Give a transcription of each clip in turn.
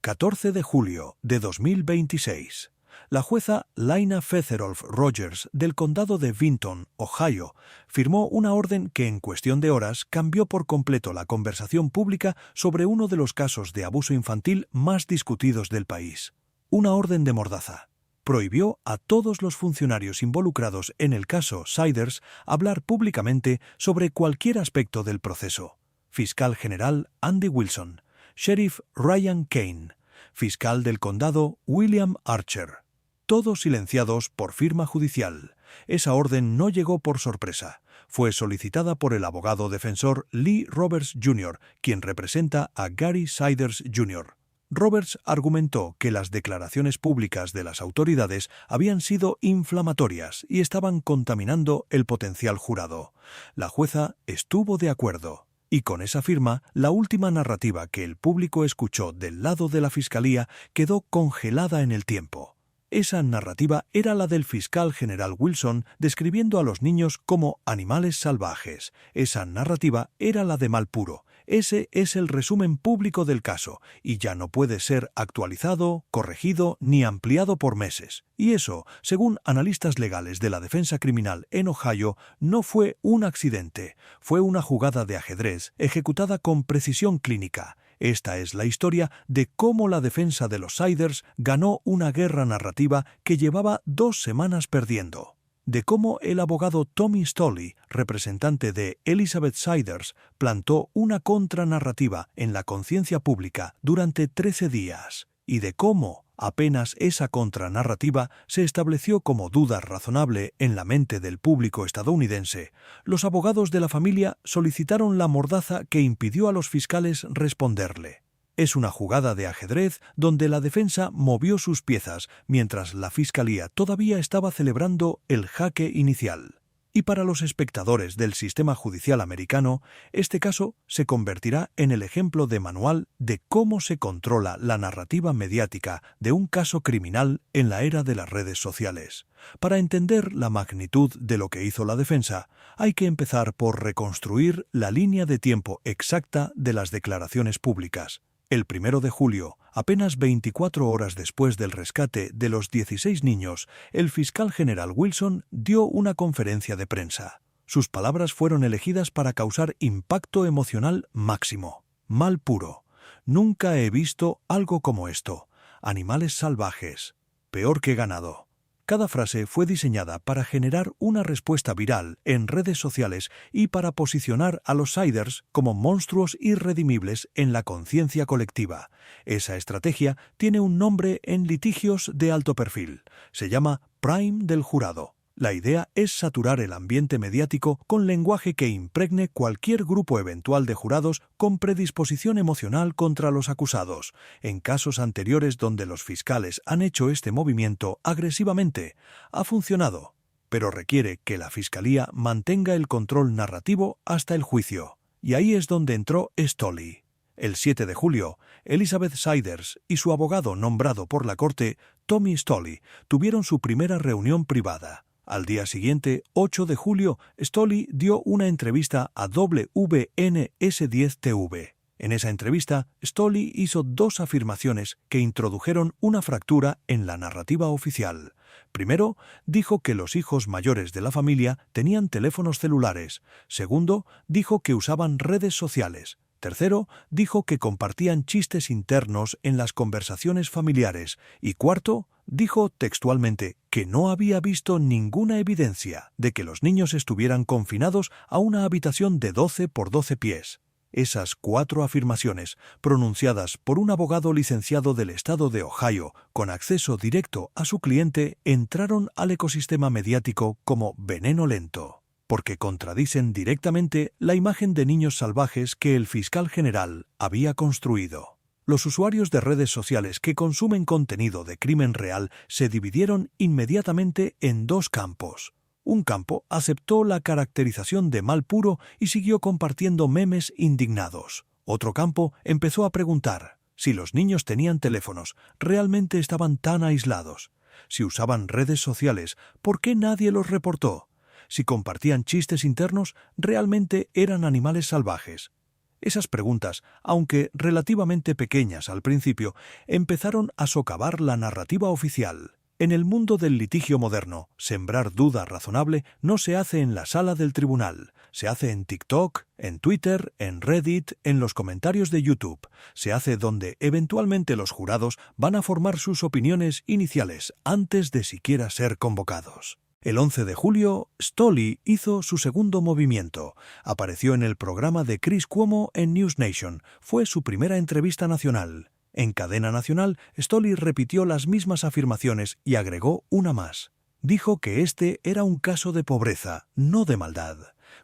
14 de julio de 2026. La jueza Laina Fetherolf Rogers del condado de Vinton, Ohio, firmó una orden que en cuestión de horas cambió por completo la conversación pública sobre uno de los casos de abuso infantil más discutidos del país. Una orden de mordaza. Prohibió a todos los funcionarios involucrados en el caso Siders hablar públicamente sobre cualquier aspecto del proceso. Fiscal General Andy Wilson, Sheriff Ryan Kane, Fiscal del Condado William Archer. Todos silenciados por firma judicial. Esa orden no llegó por sorpresa. Fue solicitada por el abogado defensor Lee Roberts Jr., quien representa a Gary Siders Jr. Roberts argumentó que las declaraciones públicas de las autoridades habían sido inflamatorias y estaban contaminando el potencial jurado. La jueza estuvo de acuerdo. Y con esa firma, la última narrativa que el público escuchó del lado de la fiscalía quedó congelada en el tiempo. Esa narrativa era la del fiscal general Wilson describiendo a los niños como animales salvajes. Esa narrativa era la de mal puro. Ese es el resumen público del caso, y ya no puede ser actualizado, corregido ni ampliado por meses. Y eso, según analistas legales de la defensa criminal en Ohio, no fue un accidente, fue una jugada de ajedrez ejecutada con precisión clínica. Esta es la historia de cómo la defensa de los Siders ganó una guerra narrativa que llevaba 2 semanas perdiendo. De cómo el abogado Tommy Stolle, representante de Elizabeth Siders, plantó una contranarrativa en la conciencia pública durante 13 días. Y de cómo, apenas esa contranarrativa se estableció como duda razonable en la mente del público estadounidense, los abogados de la familia solicitaron la mordaza que impidió a los fiscales responderle. Es una jugada de ajedrez donde la defensa movió sus piezas mientras la fiscalía todavía estaba celebrando el jaque inicial. Y para los espectadores del sistema judicial americano, este caso se convertirá en el ejemplo de manual de cómo se controla la narrativa mediática de un caso criminal en la era de las redes sociales. Para entender la magnitud de lo que hizo la defensa, hay que empezar por reconstruir la línea de tiempo exacta de las declaraciones públicas. El 1 de julio, apenas 24 horas después del rescate de los 16 niños, el fiscal general Wilson dio una conferencia de prensa. Sus palabras fueron elegidas para causar impacto emocional máximo. Mal puro. Nunca he visto algo como esto. Animales salvajes. Peor que ganado. Cada frase fue diseñada para generar una respuesta viral en redes sociales y para posicionar a los Siders como monstruos irredimibles en la conciencia colectiva. Esa estrategia tiene un nombre en litigios de alto perfil. Se llama Prime del jurado. La idea es saturar el ambiente mediático con lenguaje que impregne cualquier grupo eventual de jurados con predisposición emocional contra los acusados. En casos anteriores donde los fiscales han hecho este movimiento agresivamente, ha funcionado, pero requiere que la fiscalía mantenga el control narrativo hasta el juicio. Y ahí es donde entró Stolle. El 7 de julio, Elizabeth Siders y su abogado nombrado por la corte, Tommy Stolle, tuvieron su primera reunión privada. Al día siguiente, 8 de julio, Stolle dio una entrevista a WNS10 TV. En esa entrevista, Stolle hizo 2 afirmaciones que introdujeron una fractura en la narrativa oficial. Primero, dijo que los hijos mayores de la familia tenían teléfonos celulares. Segundo, dijo que usaban redes sociales. Tercero, dijo que compartían chistes internos en las conversaciones familiares. Y cuarto, dijo textualmente que no había visto ninguna evidencia de que los niños estuvieran confinados a una habitación de 12 por 12 pies. Esas 4 afirmaciones, pronunciadas por un abogado licenciado del estado de Ohio con acceso directo a su cliente, entraron al ecosistema mediático como veneno lento, porque contradicen directamente la imagen de niños salvajes que el fiscal general había construido. Los usuarios de redes sociales que consumen contenido de crimen real se dividieron inmediatamente en 2 campos. Un campo aceptó la caracterización de mal puro y siguió compartiendo memes indignados. Otro campo empezó a preguntar si los niños tenían teléfonos, ¿realmente estaban tan aislados? Si usaban redes sociales, ¿por qué nadie los reportó? Si compartían chistes internos, ¿realmente eran animales salvajes? Esas preguntas, aunque relativamente pequeñas al principio, empezaron a socavar la narrativa oficial. En el mundo del litigio moderno, sembrar duda razonable no se hace en la sala del tribunal, se hace en TikTok, en Twitter, en Reddit, en los comentarios de YouTube. Se hace donde eventualmente los jurados van a formar sus opiniones iniciales antes de siquiera ser convocados. El 11 de julio, Stolley hizo su segundo movimiento. Apareció en el programa de Chris Cuomo en News Nation. Fue su primera entrevista nacional. En cadena nacional, Stolley repitió las mismas afirmaciones y agregó una más. Dijo que este era un caso de pobreza, no de maldad.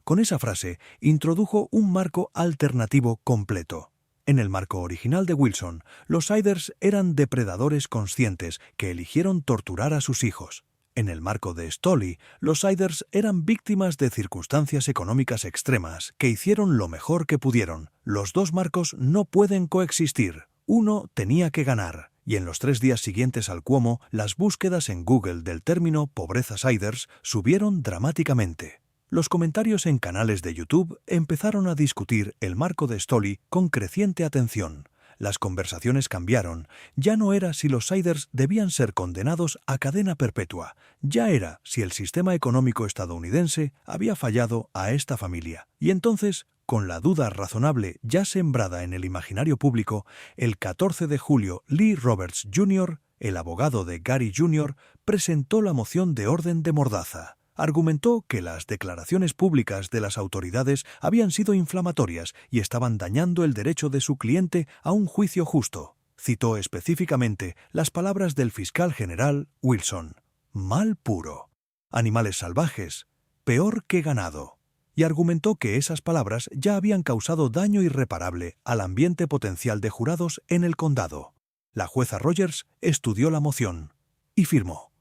Con esa frase, introdujo un marco alternativo completo. En el marco original de Wilson, los Siders eran depredadores conscientes que eligieron torturar a sus hijos. En el marco de Stolley, los Siders eran víctimas de circunstancias económicas extremas que hicieron lo mejor que pudieron. Los dos marcos no pueden coexistir. Uno tenía que ganar, y en los 3 días siguientes al Cuomo, las búsquedas en Google del término pobreza Siders subieron dramáticamente. Los comentarios en canales de YouTube empezaron a discutir el marco de Stolley con creciente atención. Las conversaciones cambiaron. Ya no era si los Siders debían ser condenados a cadena perpetua. Ya era si el sistema económico estadounidense había fallado a esta familia. Y entonces, con la duda razonable ya sembrada en el imaginario público, el 14 de julio Lee Roberts Jr., el abogado de Gary Jr., presentó la moción de orden de mordaza. Argumentó que las declaraciones públicas de las autoridades habían sido inflamatorias y estaban dañando el derecho de su cliente a un juicio justo. Citó específicamente las palabras del fiscal general Wilson: mal puro, animales salvajes, peor que ganado. Y argumentó que esas palabras ya habían causado daño irreparable al ambiente potencial de jurados en el condado. La jueza Rogers estudió la moción y firmó.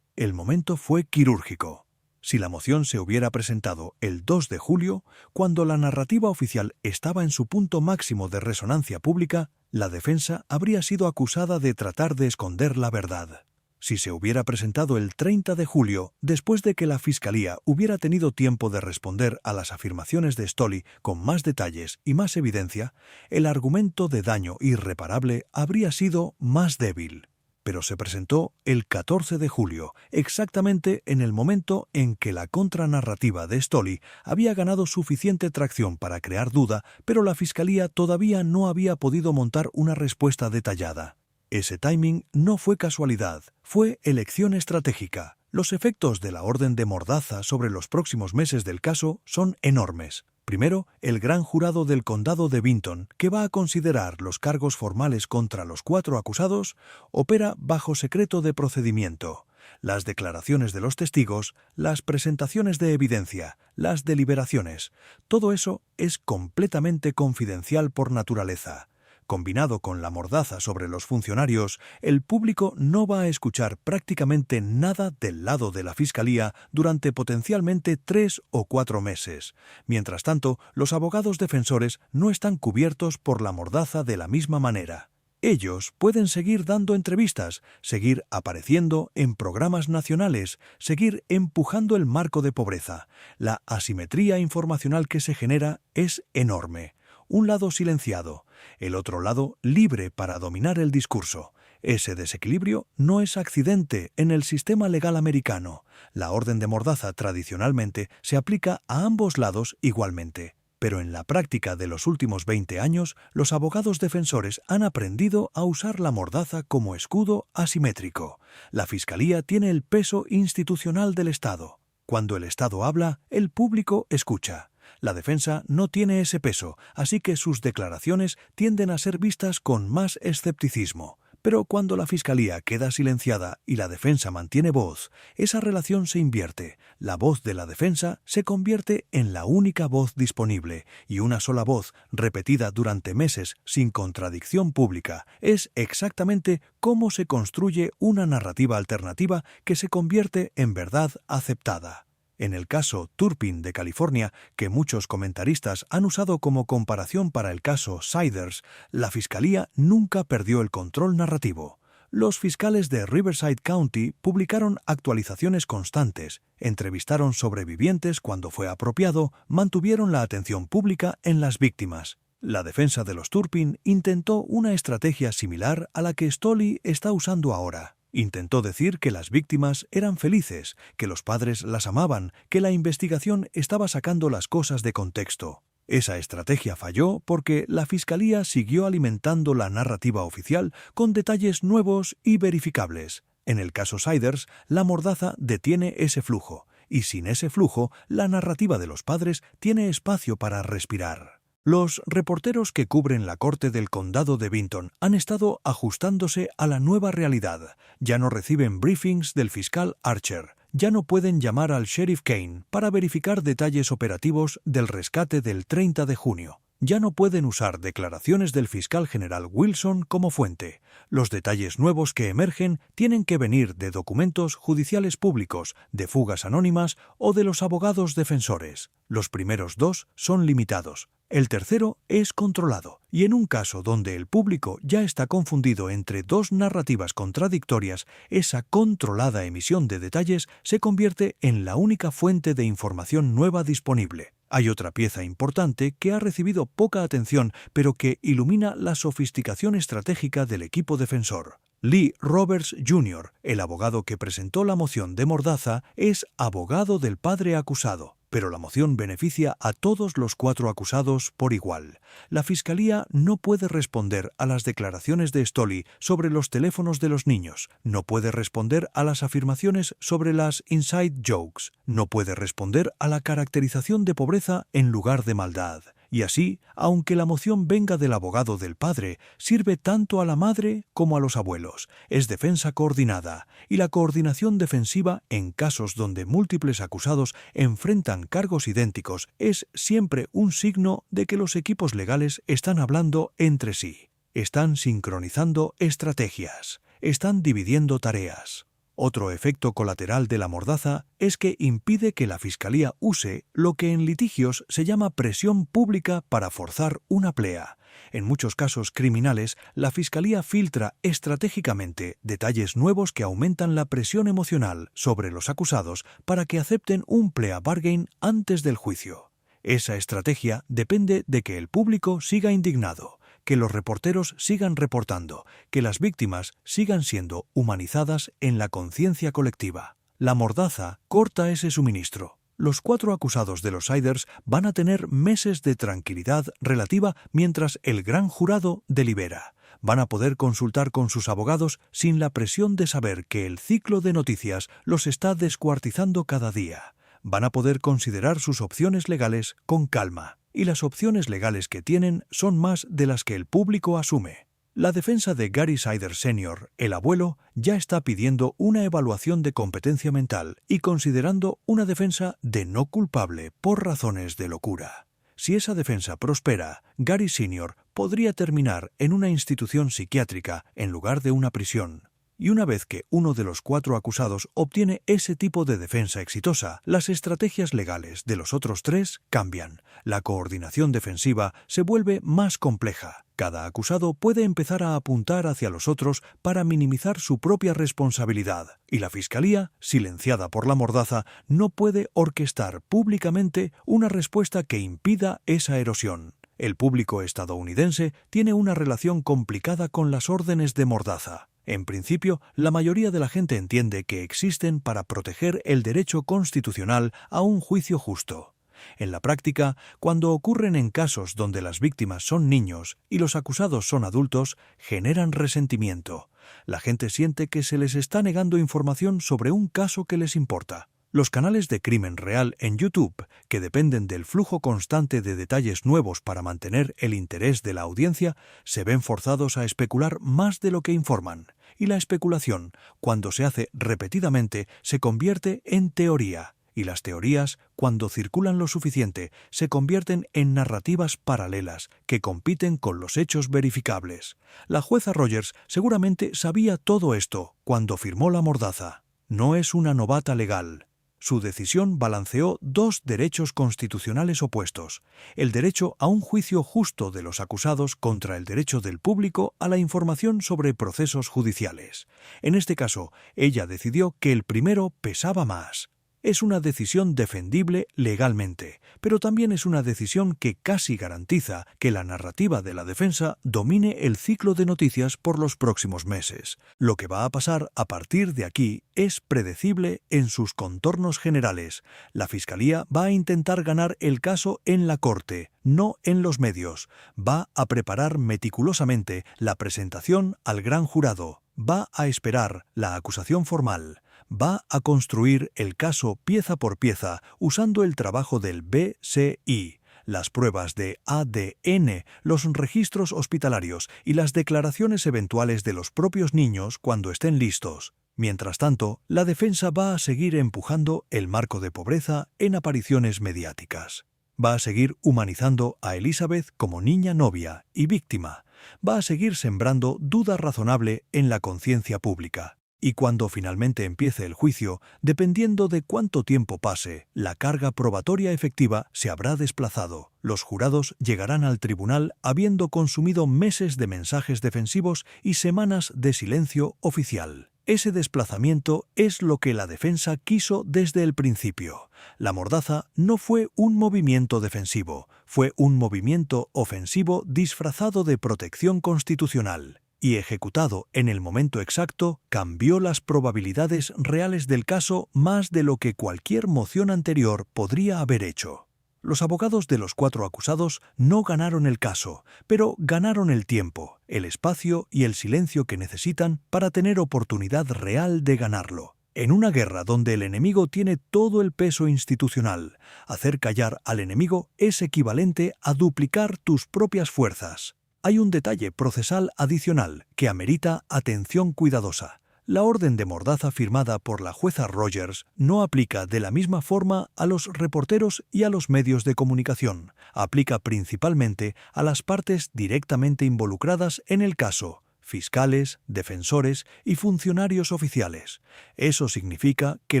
El momento fue quirúrgico. Si la moción se hubiera presentado el 2 de julio, cuando la narrativa oficial estaba en su punto máximo de resonancia pública, la defensa habría sido acusada de tratar de esconder la verdad. Si se hubiera presentado el 30 de julio, después de que la Fiscalía hubiera tenido tiempo de responder a las afirmaciones de Stolley con más detalles y más evidencia, el argumento de daño irreparable habría sido más débil. Pero se presentó el 14 de julio, exactamente en el momento en que la contranarrativa de Stolley había ganado suficiente tracción para crear duda, pero la Fiscalía todavía no había podido montar una respuesta detallada. Ese timing no fue casualidad, fue elección estratégica. Los efectos de la orden de mordaza sobre los próximos meses del caso son enormes. Primero, el gran jurado del condado de Vinton, que va a considerar los cargos formales contra los 4 acusados, opera bajo secreto de procedimiento. Las declaraciones de los testigos, las presentaciones de evidencia, las deliberaciones, todo eso es completamente confidencial por naturaleza. Combinado con la mordaza sobre los funcionarios, el público no va a escuchar prácticamente nada del lado de la Fiscalía durante potencialmente 3 o 4 meses. Mientras tanto, los abogados defensores no están cubiertos por la mordaza de la misma manera. Ellos pueden seguir dando entrevistas, seguir apareciendo en programas nacionales, seguir empujando el marco de pobreza. La asimetría informacional que se genera es enorme. Un lado silenciado, el otro lado libre para dominar el discurso. Ese desequilibrio no es accidente en el sistema legal americano. La orden de mordaza tradicionalmente se aplica a ambos lados igualmente. Pero en la práctica de los últimos 20 años, los abogados defensores han aprendido a usar la mordaza como escudo asimétrico. La Fiscalía tiene el peso institucional del Estado. Cuando el Estado habla, el público escucha. La defensa no tiene ese peso, así que sus declaraciones tienden a ser vistas con más escepticismo. Pero cuando la Fiscalía queda silenciada y la defensa mantiene voz, esa relación se invierte. La voz de la defensa se convierte en la única voz disponible, y una sola voz, repetida durante meses sin contradicción pública, es exactamente cómo se construye una narrativa alternativa que se convierte en verdad aceptada. En el caso Turpin de California, que muchos comentaristas han usado como comparación para el caso Siders, la Fiscalía nunca perdió el control narrativo. Los fiscales de Riverside County publicaron actualizaciones constantes, entrevistaron sobrevivientes cuando fue apropiado, mantuvieron la atención pública en las víctimas. La defensa de los Turpin intentó una estrategia similar a la que Stolley está usando ahora. Intentó decir que las víctimas eran felices, que los padres las amaban, que la investigación estaba sacando las cosas de contexto. Esa estrategia falló porque la Fiscalía siguió alimentando la narrativa oficial con detalles nuevos y verificables. En el caso Siders, la mordaza detiene ese flujo, y sin ese flujo, la narrativa de los padres tiene espacio para respirar. Los reporteros que cubren la corte del condado de Vinton han estado ajustándose a la nueva realidad. Ya no reciben briefings del fiscal Archer. Ya no pueden llamar al sheriff Kane para verificar detalles operativos del rescate del 30 de junio. Ya no pueden usar declaraciones del fiscal general Wilson como fuente. Los detalles nuevos que emergen tienen que venir de documentos judiciales públicos, de fugas anónimas o de los abogados defensores. Los primeros dos son limitados. El tercero es controlado, y en un caso donde el público ya está confundido entre dos narrativas contradictorias, esa controlada emisión de detalles se convierte en la única fuente de información nueva disponible. Hay otra pieza importante que ha recibido poca atención, pero que ilumina la sofisticación estratégica del equipo defensor. Lee Roberts Jr., el abogado que presentó la moción de mordaza, es abogado del padre acusado. Pero la moción beneficia a todos los 4 acusados por igual. La Fiscalía no puede responder a las declaraciones de Stolley sobre los teléfonos de los niños, no puede responder a las afirmaciones sobre las inside jokes, no puede responder a la caracterización de pobreza en lugar de maldad. Y así, aunque la moción venga del abogado del padre, sirve tanto a la madre como a los abuelos. Es defensa coordinada, y la coordinación defensiva en casos donde múltiples acusados enfrentan cargos idénticos es siempre un signo de que los equipos legales están hablando entre sí. Están sincronizando estrategias, están dividiendo tareas. Otro efecto colateral de la mordaza es que impide que la Fiscalía use lo que en litigios se llama presión pública para forzar una plea. En muchos casos criminales, la Fiscalía filtra estratégicamente detalles nuevos que aumentan la presión emocional sobre los acusados para que acepten un plea bargain antes del juicio. Esa estrategia depende de que el público siga indignado, que los reporteros sigan reportando, que las víctimas sigan siendo humanizadas en la conciencia colectiva. La mordaza corta ese suministro. Los 4 acusados de los Siders van a tener meses de tranquilidad relativa mientras el gran jurado delibera. Van a poder consultar con sus abogados sin la presión de saber que el ciclo de noticias los está descuartizando cada día. Van a poder considerar sus opciones legales con calma. Y las opciones legales que tienen son más de las que el público asume. La defensa de Gary Siders Sr., el abuelo, ya está pidiendo una evaluación de competencia mental y considerando una defensa de no culpable por razones de locura. Si esa defensa prospera, Gary Sr. podría terminar en una institución psiquiátrica en lugar de una prisión. Y una vez que uno de los 4 acusados obtiene ese tipo de defensa exitosa, las estrategias legales de los otros 3 cambian. La coordinación defensiva se vuelve más compleja. Cada acusado puede empezar a apuntar hacia los otros para minimizar su propia responsabilidad. Y la Fiscalía, silenciada por la mordaza, no puede orquestar públicamente una respuesta que impida esa erosión. El público estadounidense tiene una relación complicada con las órdenes de mordaza. En principio, la mayoría de la gente entiende que existen para proteger el derecho constitucional a un juicio justo. En la práctica, cuando ocurren en casos donde las víctimas son niños y los acusados son adultos, generan resentimiento. La gente siente que se les está negando información sobre un caso que les importa. Los canales de crimen real en YouTube, que dependen del flujo constante de detalles nuevos para mantener el interés de la audiencia, se ven forzados a especular más de lo que informan. Y la especulación, cuando se hace repetidamente, se convierte en teoría. Y las teorías, cuando circulan lo suficiente, se convierten en narrativas paralelas que compiten con los hechos verificables. La jueza Rogers seguramente sabía todo esto cuando firmó la mordaza. No es una novata legal. Su decisión balanceó 2 derechos constitucionales opuestos, el derecho a un juicio justo de los acusados contra el derecho del público a la información sobre procesos judiciales. En este caso, ella decidió que el primero pesaba más. Es una decisión defendible legalmente, pero también es una decisión que casi garantiza que la narrativa de la defensa domine el ciclo de noticias por los próximos meses. Lo que va a pasar a partir de aquí es predecible en sus contornos generales. La Fiscalía va a intentar ganar el caso en la Corte, no en los medios. Va a preparar meticulosamente la presentación al gran jurado. Va a esperar la acusación formal. Va a construir el caso pieza por pieza usando el trabajo del BCI, las pruebas de ADN, los registros hospitalarios y las declaraciones eventuales de los propios niños cuando estén listos. Mientras tanto, la defensa va a seguir empujando el marco de pobreza en apariciones mediáticas. Va a seguir humanizando a Elizabeth como niña novia y víctima. Va a seguir sembrando duda razonable en la conciencia pública. Y cuando finalmente empiece el juicio, dependiendo de cuánto tiempo pase, la carga probatoria efectiva se habrá desplazado. Los jurados llegarán al tribunal habiendo consumido meses de mensajes defensivos y semanas de silencio oficial. Ese desplazamiento es lo que la defensa quiso desde el principio. La mordaza no fue un movimiento defensivo, fue un movimiento ofensivo disfrazado de protección constitucional. Y ejecutado en el momento exacto, cambió las probabilidades reales del caso más de lo que cualquier moción anterior podría haber hecho. Los abogados de los 4 acusados no ganaron el caso, pero ganaron el tiempo, el espacio y el silencio que necesitan para tener oportunidad real de ganarlo. En una guerra donde el enemigo tiene todo el peso institucional, hacer callar al enemigo es equivalente a duplicar tus propias fuerzas. Hay un detalle procesal adicional que amerita atención cuidadosa. La orden de mordaza firmada por la jueza Rogers no aplica de la misma forma a los reporteros y a los medios de comunicación. Aplica principalmente a las partes directamente involucradas en el caso: fiscales, defensores y funcionarios oficiales. Eso significa que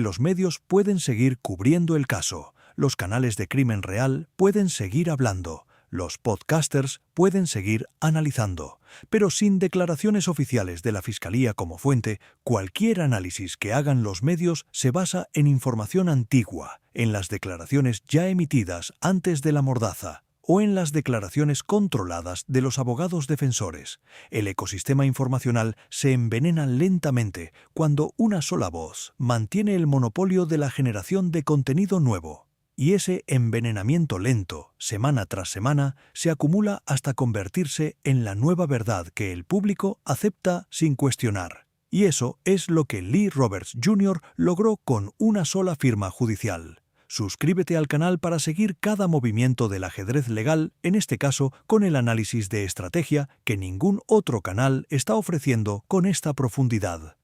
los medios pueden seguir cubriendo el caso, los canales de crimen real pueden seguir hablando, los podcasters pueden seguir analizando, pero sin declaraciones oficiales de la Fiscalía como fuente, cualquier análisis que hagan los medios se basa en información antigua, en las declaraciones ya emitidas antes de la mordaza, o en las declaraciones controladas de los abogados defensores. El ecosistema informacional se envenena lentamente cuando una sola voz mantiene el monopolio de la generación de contenido nuevo. Y ese envenenamiento lento, semana tras semana, se acumula hasta convertirse en la nueva verdad que el público acepta sin cuestionar. Y eso es lo que Lee Roberts Jr. logró con una sola firma judicial. Suscríbete al canal para seguir cada movimiento del ajedrez legal, en este caso con el análisis de estrategia que ningún otro canal está ofreciendo con esta profundidad.